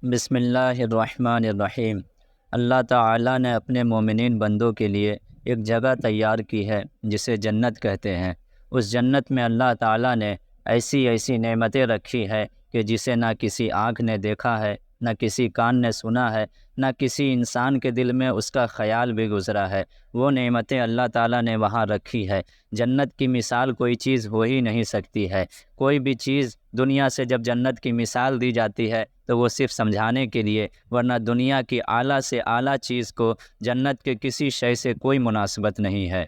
بسم اللہ الرحمن الرحیم۔ اللہ تعالیٰ نے اپنے مومنین بندوں کے لیے ایک جگہ تیار کی ہے جسے جنت کہتے ہیں۔ اس جنت میں اللہ تعالیٰ نے ایسی ایسی نعمتیں رکھی ہے کہ جسے نہ کسی آنکھ نے دیکھا ہے، نہ کسی کان نے سنا ہے، نہ کسی انسان کے دل میں اس کا خیال بھی گزرا ہے۔ وہ نعمتیں اللہ تعالیٰ نے وہاں رکھی ہے۔ جنت کی مثال کوئی چیز ہو ہی نہیں سکتی ہے۔ کوئی بھی چیز دنیا سے جب جنت کی مثال دی جاتی ہے تو وہ صرف سمجھانے کے لیے، ورنہ دنیا کی اعلیٰ سے اعلیٰ چیز کو جنت کے کسی شے سے کوئی مناسبت نہیں ہے۔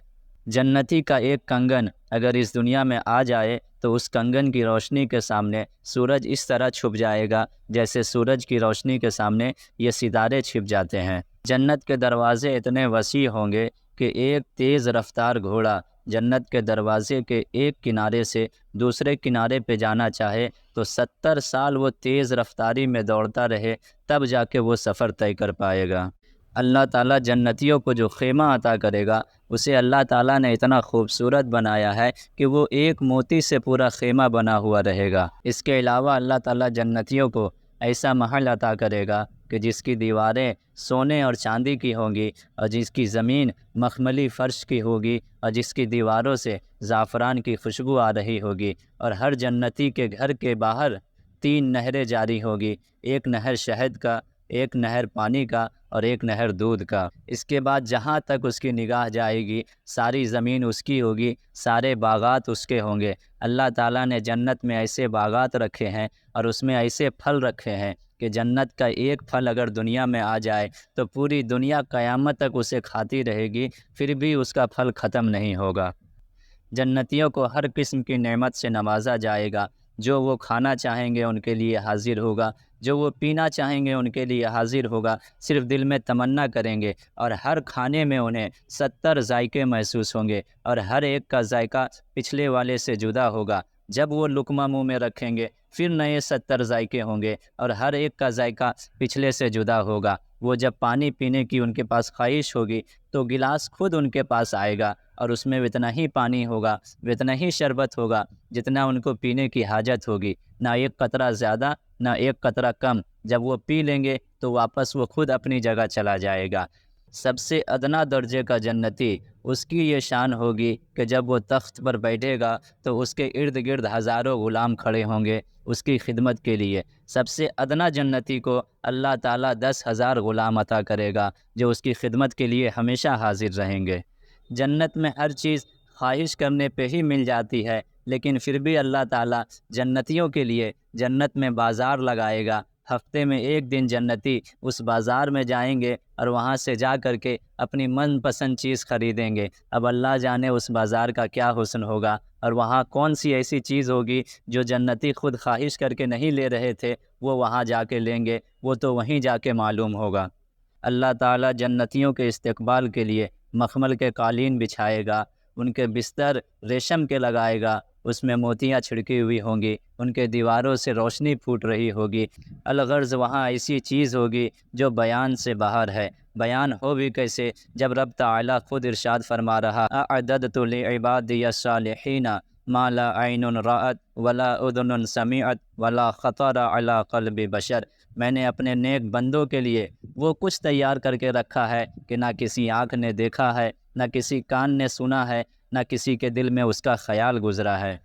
جنتی کا ایک کنگن اگر اس دنیا میں آ جائے تو اس کنگن کی روشنی کے سامنے سورج اس طرح چھپ جائے گا جیسے سورج کی روشنی کے سامنے یہ ستارے چھپ جاتے ہیں۔ جنت کے دروازے اتنے وسیع ہوں گے کہ ایک تیز رفتار گھوڑا جنت کے دروازے کے ایک کنارے سے دوسرے کنارے پہ جانا چاہے تو 70 سال وہ تیز رفتاری میں دوڑتا رہے، تب جا کے وہ سفر طے کر پائے گا۔ اللہ تعالیٰ جنتیوں کو جو خیمہ عطا کرے گا اسے اللہ تعالیٰ نے اتنا خوبصورت بنایا ہے کہ وہ ایک موتی سے پورا خیمہ بنا ہوا رہے گا۔ اس کے علاوہ اللہ تعالیٰ جنتیوں کو ایسا محل عطا کرے گا کہ جس کی دیواریں سونے اور چاندی کی ہوں گی، اور جس کی زمین مخملی فرش کی ہوگی، اور جس کی دیواروں سے زعفران کی خوشبو آ رہی ہوگی، اور ہر جنتی کے گھر کے باہر 3 نہریں جاری ہوگی، ایک نہر شہد کا، ایک نہر پانی کا، اور ایک نہر دودھ کا۔ اس کے بعد جہاں تک اس کی نگاہ جائے گی ساری زمین اس کی ہوگی، سارے باغات اس کے ہوں گے۔ اللہ تعالیٰ نے جنت میں ایسے باغات رکھے ہیں اور اس میں ایسے پھل رکھے ہیں کہ جنت کا ایک پھل اگر دنیا میں آ جائے تو پوری دنیا قیامت تک اسے کھاتی رہے گی، پھر بھی اس کا پھل ختم نہیں ہوگا۔ جنتیوں کو ہر قسم کی نعمت سے نوازا جائے گا۔ جو وہ کھانا چاہیں گے ان کے لیے حاضر ہوگا، جو وہ پینا چاہیں گے ان کے لیے حاضر ہوگا۔ صرف دل میں تمنا کریں گے اور ہر کھانے میں انہیں 70 ذائقے محسوس ہوں گے، اور ہر ایک کا ذائقہ پچھلے والے سے جدا ہوگا۔ جب وہ لقمہ منہ میں رکھیں گے پھر نئے 70 ذائقے ہوں گے، اور ہر ایک کا ذائقہ پچھلے سے جدا ہوگا۔ وہ جب پانی پینے کی ان کے پاس خواہش ہوگی تو گلاس خود ان کے پاس آئے گا، اور اس میں اتنا ہی پانی ہوگا، اتنا ہی شربت ہوگا جتنا ان کو پینے کی حاجت ہوگی، نہ ایک قطرہ زیادہ نہ ایک قطرہ کم۔ جب وہ پی لیں گے تو واپس وہ خود اپنی جگہ چلا جائے گا۔ سب سے ادنا درجے کا جنتی، اس کی یہ شان ہوگی کہ جب وہ تخت پر بیٹھے گا تو اس کے ارد گرد ہزاروں غلام کھڑے ہوں گے اس کی خدمت کے لیے۔ سب سے ادنا جنتی کو اللہ تعالیٰ 10,000 غلام عطا کرے گا جو اس کی خدمت کے لیے ہمیشہ حاضر رہیں گے۔ جنت میں ہر چیز خواہش کرنے پہ ہی مل جاتی ہے، لیکن پھر بھی اللہ تعالیٰ جنتیوں کے لیے جنت میں بازار لگائے گا۔ ہفتے میں ایک دن جنتی اس بازار میں جائیں گے اور وہاں سے جا کر کے اپنی من پسند چیز خریدیں گے۔ اب اللہ جانے اس بازار کا کیا حسن ہوگا، اور وہاں کون سی ایسی چیز ہوگی جو جنتی خود خواہش کر کے نہیں لے رہے تھے وہ وہاں جا کے لیں گے، وہ تو وہیں جا کے معلوم ہوگا۔ اللہ تعالیٰ جنتیوں کے استقبال کے لیے مخمل کے قالین بچھائے گا، ان کے بستر ریشم کے لگائے گا، اس میں موتیاں چھڑکی ہوئی ہوں گی، ان کے دیواروں سے روشنی پھوٹ رہی ہوگی۔ الغرض وہاں ایسی چیز ہوگی جو بیان سے باہر ہے۔ بیان ہو بھی کیسے جب رب تعالیٰ خود ارشاد فرما رہا، اعددت لعبادی الصالحین ما لا عین رأت ولا اذن سمعت ولا خطر علی قلب بشر۔ میں نے اپنے نیک بندوں کے لیے وہ کچھ تیار کر کے رکھا ہے کہ نہ کسی آنکھ نے دیکھا ہے، نہ کسی کان نے سنا ہے، نہ کسی کے دل میں اس کا خیال گزرا ہے۔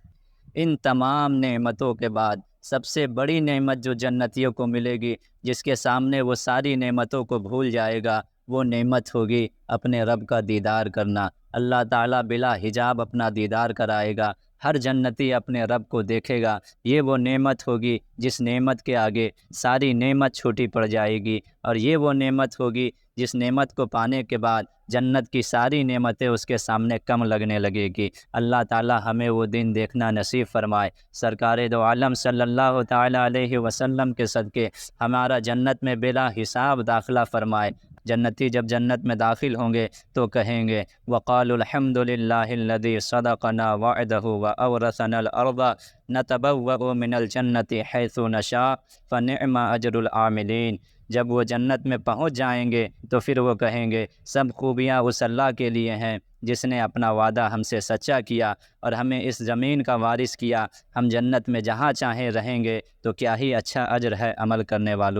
ان تمام نعمتوں کے بعد سب سے بڑی نعمت جو جنتیوں کو ملے گی، جس کے سامنے وہ ساری نعمتوں کو بھول جائے گا، وہ نعمت ہوگی اپنے رب کا دیدار کرنا۔ اللہ تعالیٰ بلا حجاب اپنا دیدار کرائے گا، ہر جنتی اپنے رب کو دیکھے گا۔ یہ وہ نعمت ہوگی جس نعمت کے آگے ساری نعمت چھوٹی پڑ جائے گی، اور یہ وہ نعمت ہوگی جس نعمت کو پانے کے بعد جنت کی ساری نعمتیں اس کے سامنے کم لگنے لگے گی۔ اللہ تعالیٰ ہمیں وہ دن دیکھنا نصیب فرمائے۔ سرکار دو عالم صلی اللہ تعالیٰ علیہ وسلم کے صدقے ہمارا جنت میں بلا حساب داخلہ فرمائے۔ جنتی جب جنت میں داخل ہوں گے تو کہیں گے، وقالوا الحمد للہ الذی صدقنا وعدہ وأورثنا الارض نتبوأ من الجنۃ حیث نشاء فنعم اجر العاملین۔ جب وہ جنت میں پہنچ جائیں گے تو پھر وہ کہیں گے، سب خوبیاں اس اللہ کے لیے ہیں جس نے اپنا وعدہ ہم سے سچا کیا اور ہمیں اس زمین کا وارث کیا۔ ہم جنت میں جہاں چاہیں رہیں گے، تو کیا ہی اچھا اجر ہے عمل کرنے والوں